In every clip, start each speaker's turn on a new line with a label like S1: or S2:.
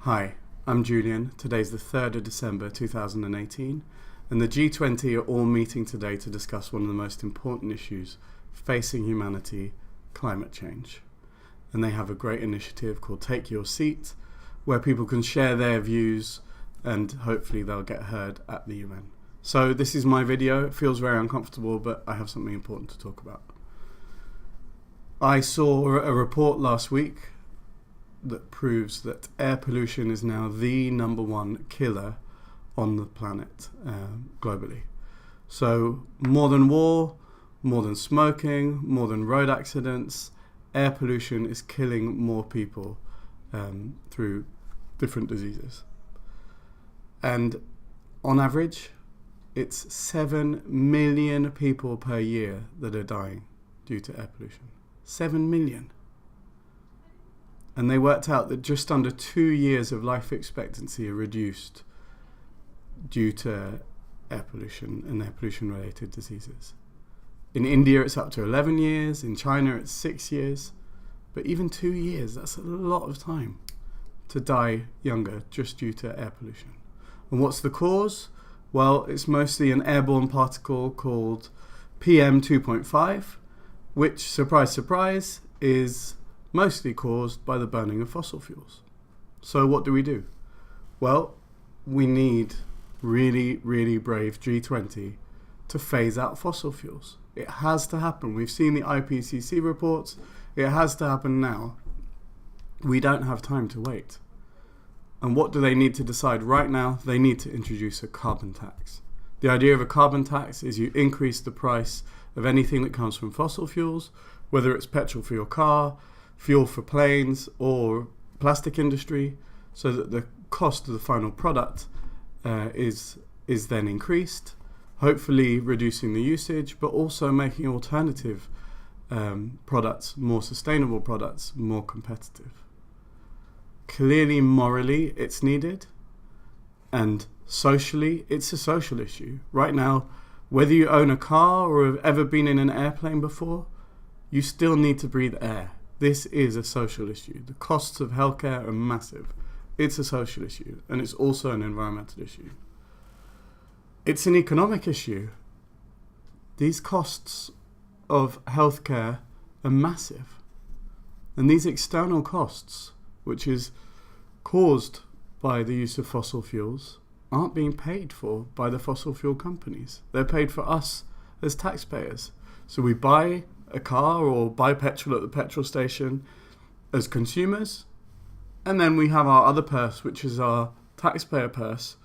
S1: Hi, I'm Julian. Today's the 3rd of December 2018, and the G20 are all meeting today to discuss one of the most important issues facing humanity, climate change. And they have a great initiative called Take Your Seat, where people can share their views and hopefully they'll get heard at the UN. So this is my video. It feels very uncomfortable, but I have something important to talk about. I saw a report last week that proves that air pollution is now the #1 killer on the planet globally. So more than war, more than smoking, more than road accidents, air pollution is killing more people through different diseases. And on average, it's 7 million people per year that are dying due to air pollution. 7 million. And they worked out that just under 2 years of life expectancy are reduced due to air pollution and air pollution related diseases. In India it's up to 11 years, in China it's 6 years, but even 2 years, that's a lot of time to die younger just due to air pollution. And what's the cause? Well, it's mostly an airborne particle called PM 2.5, which, surprise, surprise, is mostly caused by the burning of fossil fuels. So what do? Well, we need really, really brave G20 to phase out fossil fuels. It has to happen. We've seen the IPCC reports. It has to happen now. We don't have time to wait. And what do they need to decide right now? They need to introduce a carbon tax. The idea of a carbon tax is you increase the price of anything that comes from fossil fuels, whether it's petrol for your car, fuel for planes, or plastic industry, so that the cost of the final product is then increased, hopefully reducing the usage, but also making alternative products, more sustainable products, more competitive. Clearly, morally, it's needed, and socially, it's a social issue. Right now, whether you own a car or have ever been in an airplane before, you still need to breathe air. This is a social issue. The costs of healthcare are massive. It's a social issue, and it's also an environmental issue. It's an economic issue. These costs of healthcare are massive. And these external costs, which is caused by the use of fossil fuels, aren't being paid for by the fossil fuel companies. They're paid for us as taxpayers. So we buy a car or buy petrol at the petrol station as consumers, and then we have our other purse, which is our taxpayer purse,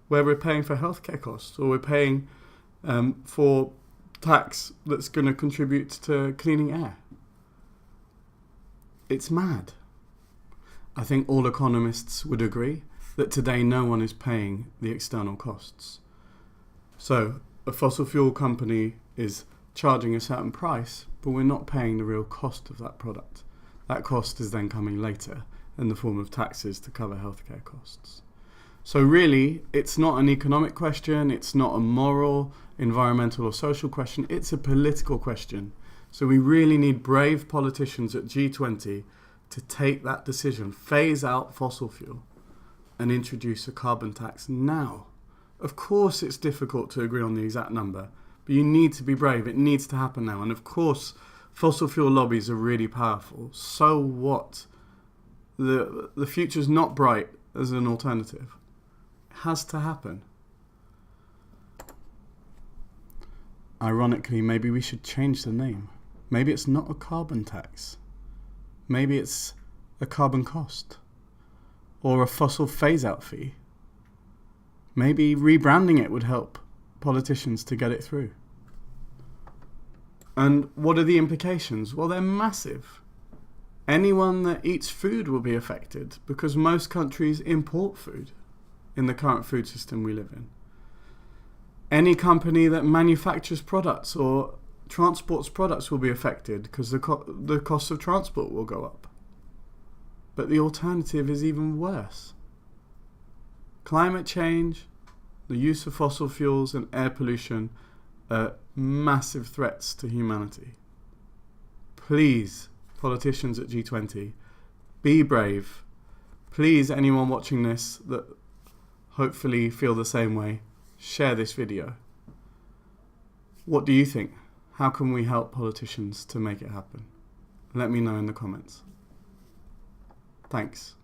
S1: where we're paying for healthcare costs, or we're paying for tax that's going to contribute to cleaning air. It's mad. I think all economists would agree that today no one is paying the external costs. So a fossil fuel company is charging a certain price, but we're not paying the real cost of that product. That cost is then coming later in the form of taxes to cover healthcare costs. So really, it's not an economic question, it's not a moral, environmental or social question, it's a political question. So we really need brave politicians at G20 to take that decision, phase out fossil fuel and introduce a carbon tax now. Of course it's difficult to agree on the exact number, but you need to be brave. It needs to happen now. And of course, fossil fuel lobbies are really powerful. So what? The future's not bright as an alternative. It has to happen. Ironically, maybe we should change the name. Maybe it's not a carbon tax. Maybe it's a carbon cost. Or a fossil phase-out fee. Maybe rebranding it would help politicians to get it through. And what are the implications? Well, they're massive. Anyone that eats food will be affected because most countries import food in the current food system we live in. Any company that manufactures products or transports products will be affected because the cost of transport will go up. But the alternative is even worse. Climate change, the use of fossil fuels and air pollution are massive threats to humanity. Please, politicians at G20, be brave. Please, anyone watching this that hopefully feel the same way, share this video. What do you think? How can we help politicians to make it happen? Let me know in the comments. Thanks.